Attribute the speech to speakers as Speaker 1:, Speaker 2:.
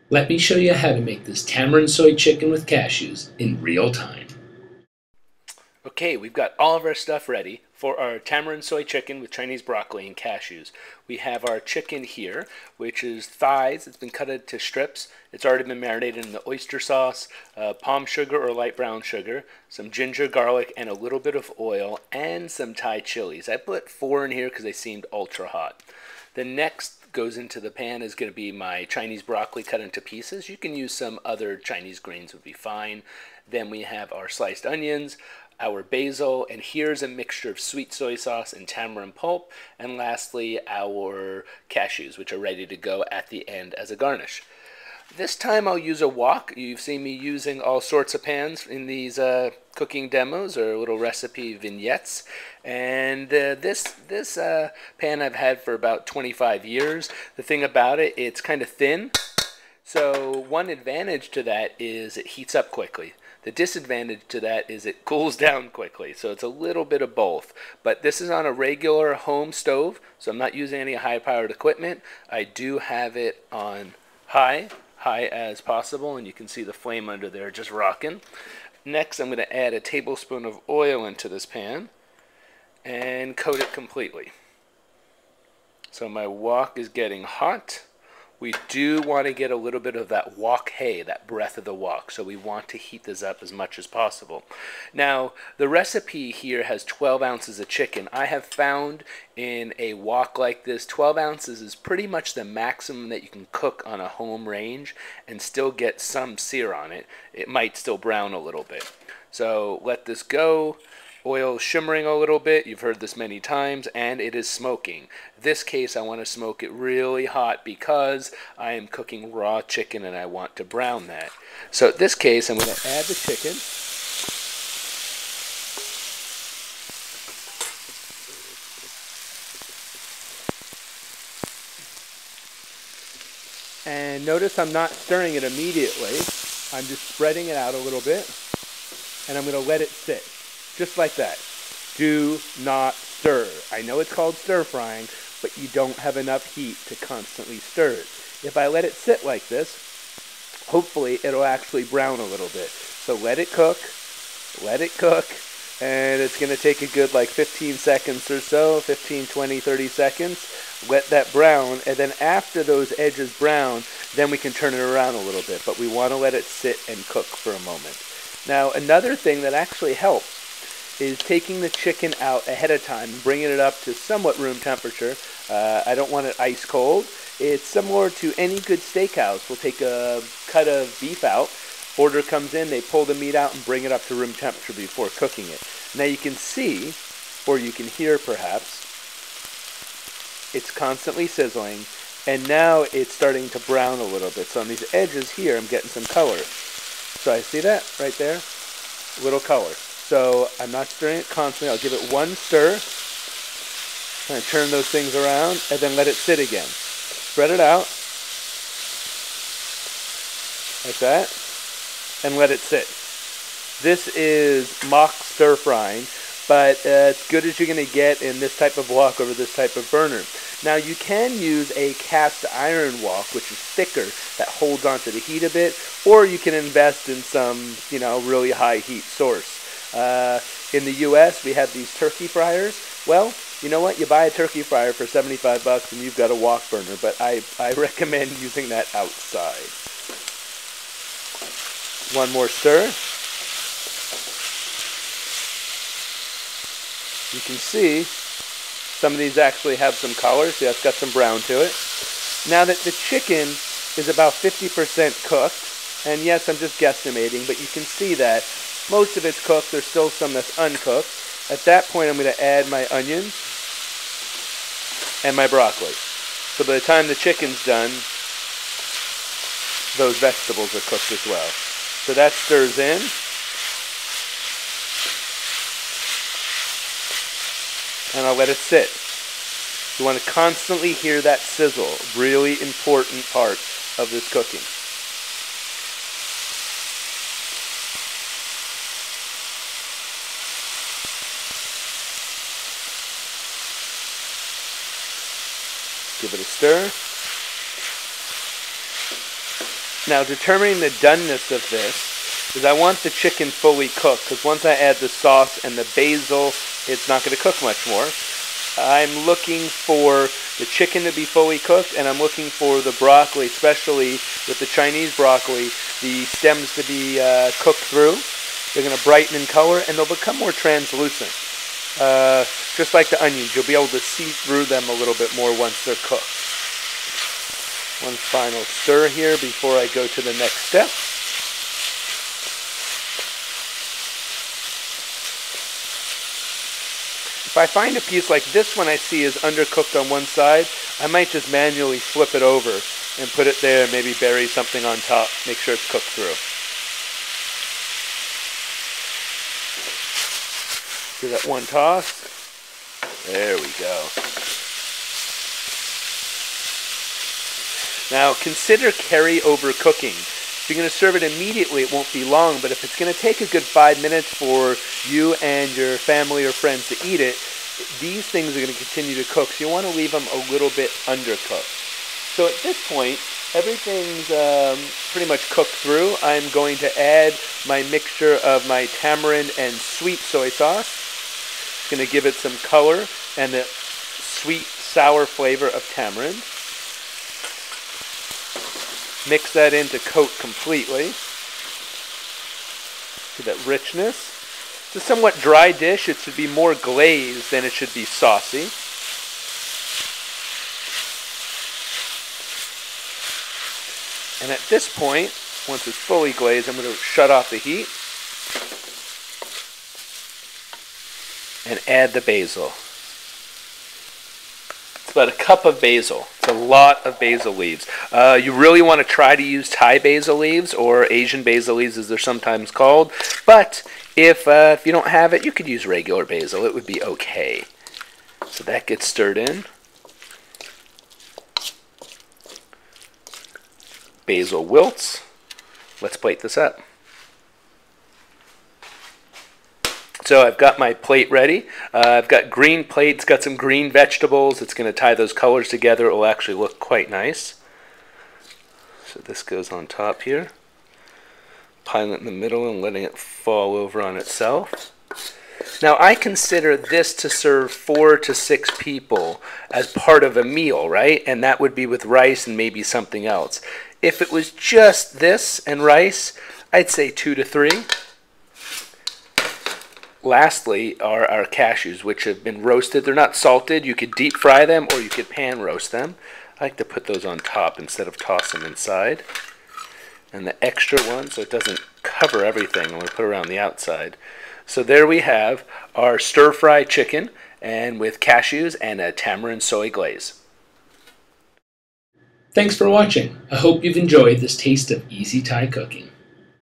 Speaker 1: Let me show you how to make this tamarind soy chicken with cashews in real time.
Speaker 2: Okay, we've got all of our stuff ready for our tamarind soy chicken with Chinese broccoli and cashews. We have our chicken here, which is thighs. It's been cut into strips. It's already been marinated in the oyster sauce, palm sugar or light brown sugar, some ginger, garlic, and a little bit of oil, and some Thai chilies. I put 4 in here because they seemed ultra hot. The next goes into the pan is going to be my Chinese broccoli cut into pieces. You can use some other Chinese greens would be fine. Then we have our sliced onions, our basil, and here's a mixture of sweet soy sauce and tamarind pulp, and lastly our cashews, which are ready to go at the end as a garnish. This time I'll use a wok. You've seen me using all sorts of pans in these cooking demos or little recipe vignettes. And this pan I've had for about 25 years. The thing about it, it's kind of thin. So one advantage to that is it heats up quickly. The disadvantage to that is it cools down quickly. So it's a little bit of both. But this is on a regular home stove, so I'm not using any high-powered equipment. I do have it on high as possible, and you can see the flame under there just rocking. Next, I'm going to add a tablespoon of oil into this pan and coat it completely. So my wok is getting hot. We do want to get a little bit of that wok hay, that breath of the wok, so we want to heat this up as much as possible. Now, the recipe here has 12 ounces of chicken. I have found in a wok like this, 12 ounces is pretty much the maximum that you can cook on a home range and still get some sear on it. It might still brown a little bit. So let this go. Oil shimmering a little bit, you've heard this many times, and it is smoking. This case I want to smoke it really hot because I am cooking raw chicken and I want to brown that. So in this case I'm going to add the chicken. And notice I'm not stirring it immediately. I'm just spreading it out a little bit, and I'm going to let it sit. Just like that. Do not stir. I know it's called stir frying, but you don't have enough heat to constantly stir it. If I let it sit like this, hopefully it'll actually brown a little bit. So let it cook, and it's going to take a good like 15 seconds or so, 15, 20, 30 seconds. Let that brown, and then after those edges brown, then we can turn it around a little bit. But we want to let it sit and cook for a moment. Now, another thing that actually helps is taking the chicken out ahead of time and bringing it up to somewhat room temperature. I don't want it ice cold. It's similar to any good steakhouse. We'll take a cut of beef out. Order comes in, they pull the meat out and bring it up to room temperature before cooking it. Now you can see, or you can hear perhaps, it's constantly sizzling, and now it's starting to brown a little bit. So on these edges here, I'm getting some color. So I see that right there? A little color. So I'm not stirring it constantly. I'll give it one stir. Kind of turn those things around and then let it sit again. Spread it out like that and let it sit. This is mock stir frying, but it's good as you're going to get in this type of wok over this type of burner. Now you can use a cast iron wok, which is thicker, that holds onto the heat a bit, or you can invest in some, really high heat source. In the U.S., we have these turkey fryers. Well, you know what? You buy a turkey fryer for 75 bucks and you've got a wok burner, but I recommend using that outside. One more stir. You can see some of these actually have some color, so it's got some brown to it. Now that the chicken is about 50% cooked, and yes, I'm just guesstimating, but you can see that most of it's cooked. There's still some that's uncooked. At that point, I'm going to add my onions and my broccoli. So by the time the chicken's done, those vegetables are cooked as well. So that stirs in. And I'll let it sit. You want to constantly hear that sizzle. Really important part of this cooking. Give it a stir. Now, determining the doneness of this is I want the chicken fully cooked, because once I add the sauce and the basil, it's not going to cook much more. I'm looking for the chicken to be fully cooked, and I'm looking for the broccoli, especially with the Chinese broccoli, the stems to be cooked through. They're going to brighten in color, and they'll become more translucent. Just like the onions, you'll be able to see through them a little bit more once they're cooked. One final stir here before I go to the next step. If I find a piece like this one I see is undercooked on one side, I might just manually flip it over and put it there, maybe bury something on top, make sure it's cooked through. Give that one toss. There we go. Now consider carry-over cooking. If you're going to serve it immediately, it won't be long, but if it's going to take a good 5 minutes for you and your family or friends to eat it, these things are going to continue to cook, so you want to leave them a little bit undercooked. So at this point, everything's pretty much cooked through. I'm going to add my mixture of my tamarind and sweet soy sauce. It's going to give it some color and the sweet, sour flavor of tamarind. Mix that in to coat completely. See that richness? It's a somewhat dry dish. It should be more glazed than it should be saucy. And at this point, once it's fully glazed, I'm going to shut off the heat and add the basil. About a cup of basil. It's a lot of basil leaves. You really want to try to use Thai basil leaves, or Asian basil leaves as they're sometimes called, but if you don't have it, you could use regular basil. It would be okay. So that gets stirred in. Basil wilts. Let's plate this up. So I've got my plate ready. I've got green plates, got some green vegetables. It's going to tie those colors together. It will actually look quite nice. So this goes on top here. Piling it in the middle and letting it fall over on itself. Now I consider this to serve 4 to 6 people as part of a meal, right? And that would be with rice and maybe something else. If it was just this and rice, I'd say 2 to 3. Lastly are our cashews, which have been roasted. They're not salted. You could deep fry them or you could pan roast them. I like to put those on top instead of toss them inside. And the extra one, so it doesn't cover everything, I'm going to put it around the outside. So there we have our stir-fry chicken, and with cashews and a tamarind soy glaze.
Speaker 1: Thanks for watching. I hope you've enjoyed this taste of easy Thai cooking.